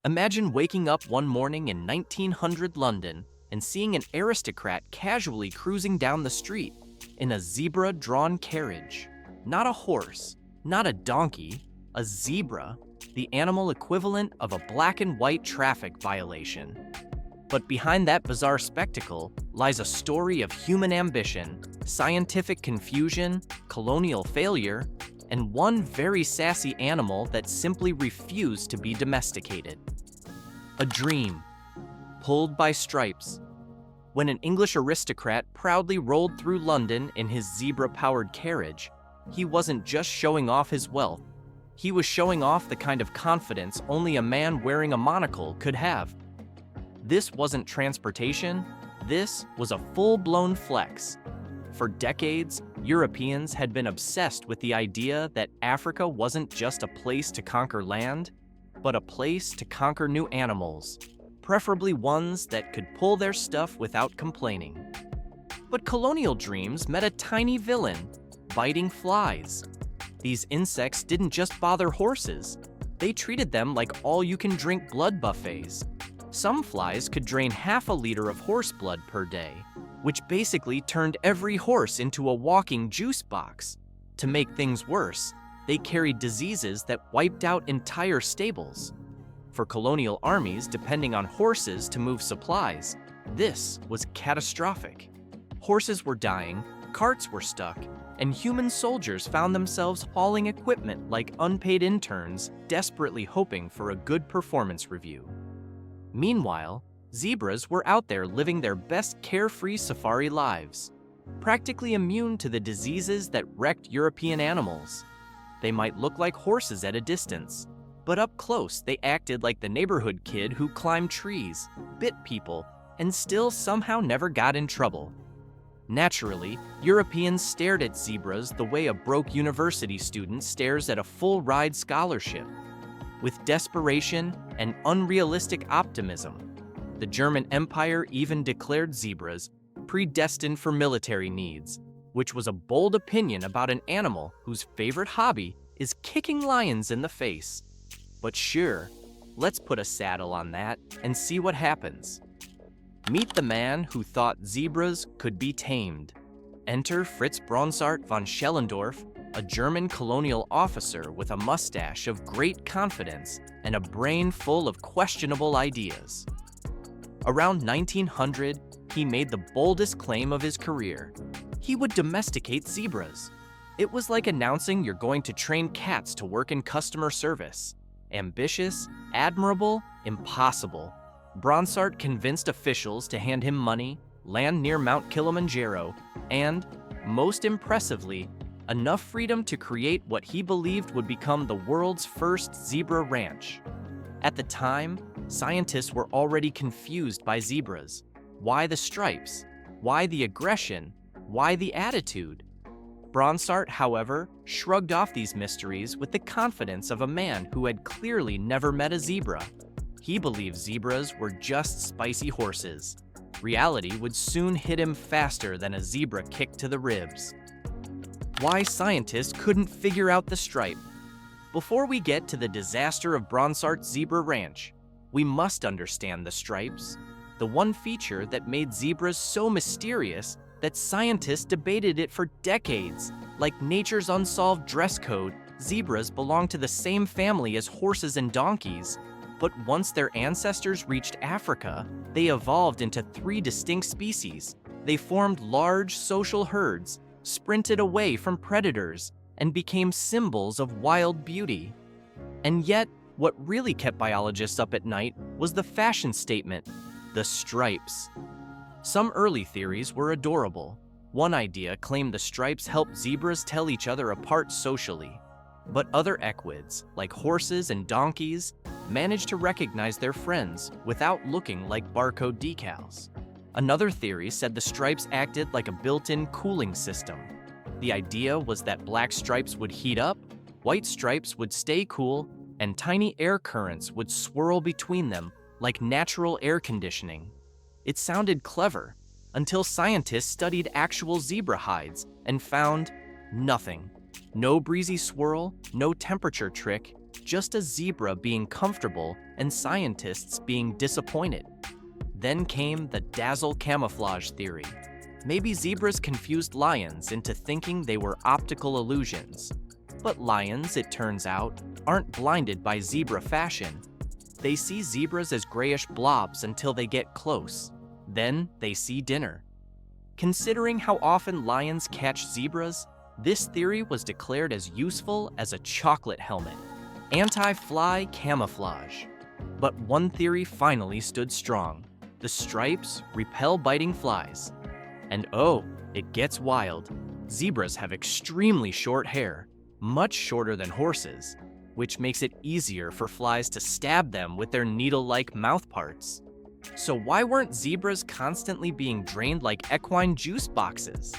Imagine waking up one morning in 1900 London and seeing an aristocrat casually cruising down the street in a zebra-drawn carriage. Not a horse, not a donkey, a zebra, the animal equivalent of a black and white traffic violation. But behind that bizarre spectacle lies a story of human ambition, scientific confusion, colonial failure, and one very sassy animal that simply refused to be domesticated. A dream, pulled by stripes. When an English aristocrat proudly rolled through London in his zebra-powered carriage, he wasn't just showing off his wealth. He was showing off the kind of confidence only a man wearing a monocle could have. This wasn't transportation, this was a full-blown flex. For decades, Europeans had been obsessed with the idea that Africa wasn't just a place to conquer land, but a place to conquer new animals, preferably ones that could pull their stuff without complaining. But colonial dreams met a tiny villain, biting flies. These insects didn't just bother horses, they treated them like all-you-can-drink blood buffets. Some flies could drain half a liter of horse blood per day, which basically turned every horse into a walking juice box. To make things worse, they carried diseases that wiped out entire stables. For colonial armies depending on horses to move supplies, this was catastrophic. Horses were dying, carts were stuck, and human soldiers found themselves hauling equipment like unpaid interns, desperately hoping for a good performance review. Meanwhile, zebras were out there living their best carefree safari lives, practically immune to the diseases that wrecked European animals. They might look like horses at a distance, but up close they acted like the neighborhood kid who climbed trees, bit people, and still somehow never got in trouble. Naturally, Europeans stared at zebras the way a broke university student stares at a full-ride scholarship. With desperation and unrealistic optimism, the German Empire even declared zebras predestined for military needs, which was a bold opinion about an animal whose favorite hobby is kicking lions in the face. But sure, let's put a saddle on that and see what happens. Meet the man who thought zebras could be tamed. Enter Fritz Bronsart von Schellendorf, a German colonial officer with a mustache of great confidence and a brain full of questionable ideas. Around 1900, he made the boldest claim of his career. He would domesticate zebras. It was like announcing you're going to train cats to work in customer service. Ambitious, admirable, impossible. Bronsart convinced officials to hand him money, land near Mount Kilimanjaro, and, most impressively, enough freedom to create what he believed would become the world's first zebra ranch. At the time, scientists were already confused by zebras. Why the stripes? Why the aggression? Why the attitude? Bronsart, however, shrugged off these mysteries with the confidence of a man who had clearly never met a zebra. He believed zebras were just spicy horses. Reality would soon hit him faster than a zebra kick to the ribs. Why scientists couldn't figure out the stripe. Before we get to the disaster of Bronsart's zebra ranch, we must understand the stripes, the one feature that made zebras so mysterious that scientists debated it for decades. Like nature's unsolved dress code, zebras belong to the same family as horses and donkeys. But once their ancestors reached Africa, they evolved into 3 distinct species. They formed large social herds, sprinted away from predators, and became symbols of wild beauty. And yet, what really kept biologists up at night was the fashion statement, the stripes. Some early theories were adorable. One idea claimed the stripes helped zebras tell each other apart socially. But other equids, like horses and donkeys, managed to recognize their friends without looking like barcode decals. Another theory said the stripes acted like a built-in cooling system. The idea was that black stripes would heat up, white stripes would stay cool, and tiny air currents would swirl between them like natural air conditioning. It sounded clever, until scientists studied actual zebra hides and found nothing. No breezy swirl, no temperature trick, just a zebra being comfortable and scientists being disappointed. Then came the dazzle camouflage theory. Maybe zebras confused lions into thinking they were optical illusions. But lions, it turns out, aren't blinded by zebra fashion. They see zebras as grayish blobs until they get close. Then they see dinner. Considering how often lions catch zebras, this theory was declared as useful as a chocolate helmet. Anti-fly camouflage. But one theory finally stood strong. The stripes repel biting flies. And oh, it gets wild. Zebras have extremely short hair, much shorter than horses, which makes it easier for flies to stab them with their needle-like mouth parts. So why weren't zebras constantly being drained like equine juice boxes?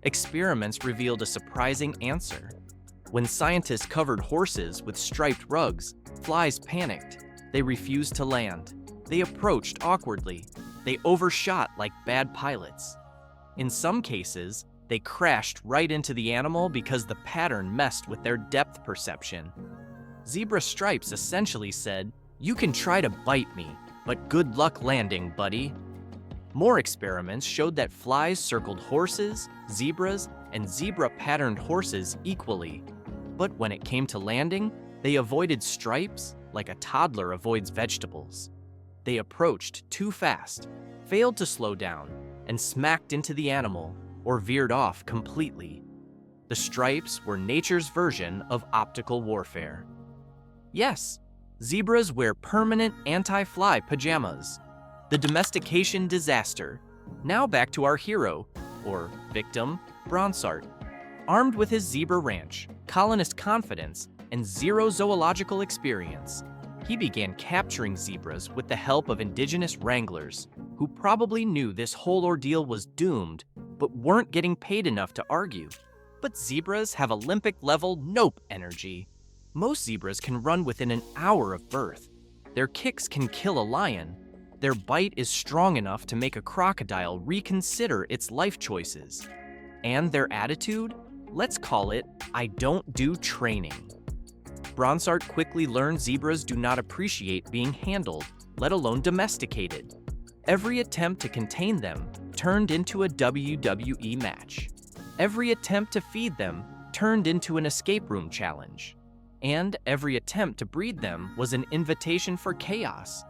Experiments revealed a surprising answer. When scientists covered horses with striped rugs, flies panicked. They refused to land. They approached awkwardly. They overshot like bad pilots. In some cases, they crashed right into the animal because the pattern messed with their depth perception. Zebra stripes essentially said, "You can try to bite me, but good luck landing, buddy." More experiments showed that flies circled horses, zebras, and zebra-patterned horses equally. But when it came to landing, they avoided stripes like a toddler avoids vegetables. They approached too fast, failed to slow down, and smacked into the animal or veered off completely. The stripes were nature's version of optical warfare. Yes, zebras wear permanent anti-fly pajamas. The domestication disaster. Now back to our hero, or victim, Bronsart. Armed with his zebra ranch, colonist confidence, and zero zoological experience, he began capturing zebras with the help of indigenous wranglers, who probably knew this whole ordeal was doomed, but weren't getting paid enough to argue. But zebras have Olympic-level nope energy. Most zebras can run within an hour of birth. Their kicks can kill a lion. Their bite is strong enough to make a crocodile reconsider its life choices. And their attitude? Let's call it, "I don't do training." Bronsart quickly learned zebras do not appreciate being handled, let alone domesticated. Every attempt to contain them turned into a WWE match. Every attempt to feed them turned into an escape room challenge. And every attempt to breed them was an invitation for chaos.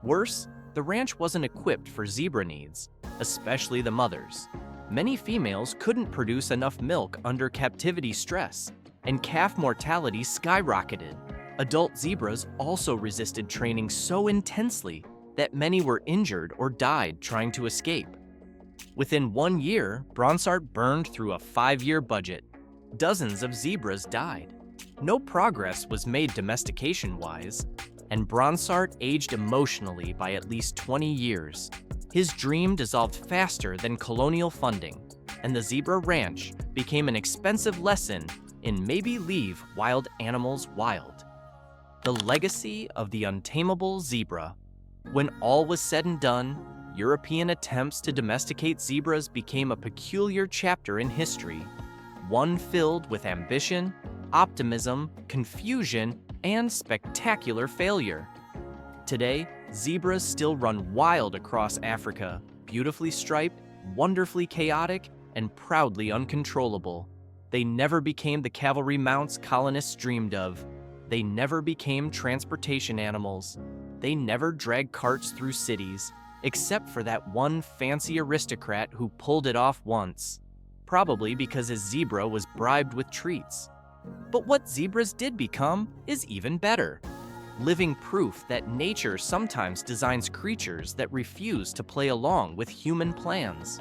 Worse, the ranch wasn't equipped for zebra needs, especially the mothers. Many females couldn't produce enough milk under captivity stress, and calf mortality skyrocketed. Adult zebras also resisted training so intensely that many were injured or died trying to escape. Within 1 year, Bronsart burned through a 5-year budget. Dozens of zebras died. No progress was made domestication-wise, and Bronsart aged emotionally by at least 20 years. His dream dissolved faster than colonial funding, and the zebra ranch became an expensive lesson in maybe leave wild animals wild. The legacy of the untamable zebra. When all was said and done, European attempts to domesticate zebras became a peculiar chapter in history, one filled with ambition, optimism, confusion, and spectacular failure. Today, zebras still run wild across Africa, beautifully striped, wonderfully chaotic, and proudly uncontrollable. They never became the cavalry mounts colonists dreamed of. They never became transportation animals. They never dragged carts through cities, except for that one fancy aristocrat who pulled it off once, probably because his zebra was bribed with treats. But what zebras did become is even better. Living proof that nature sometimes designs creatures that refuse to play along with human plans.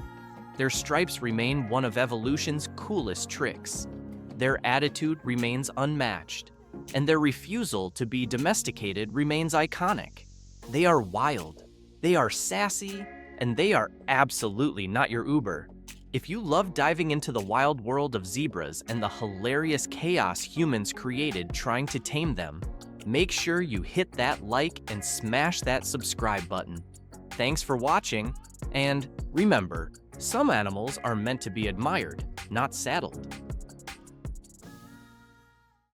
Their stripes remain one of evolution's coolest tricks. Their attitude remains unmatched, and their refusal to be domesticated remains iconic. They are wild, they are sassy, and they are absolutely not your Uber. If you love diving into the wild world of zebras and the hilarious chaos humans created trying to tame them, make sure you hit that like and smash that subscribe button. Thanks for watching, and remember, some animals are meant to be admired, not saddled.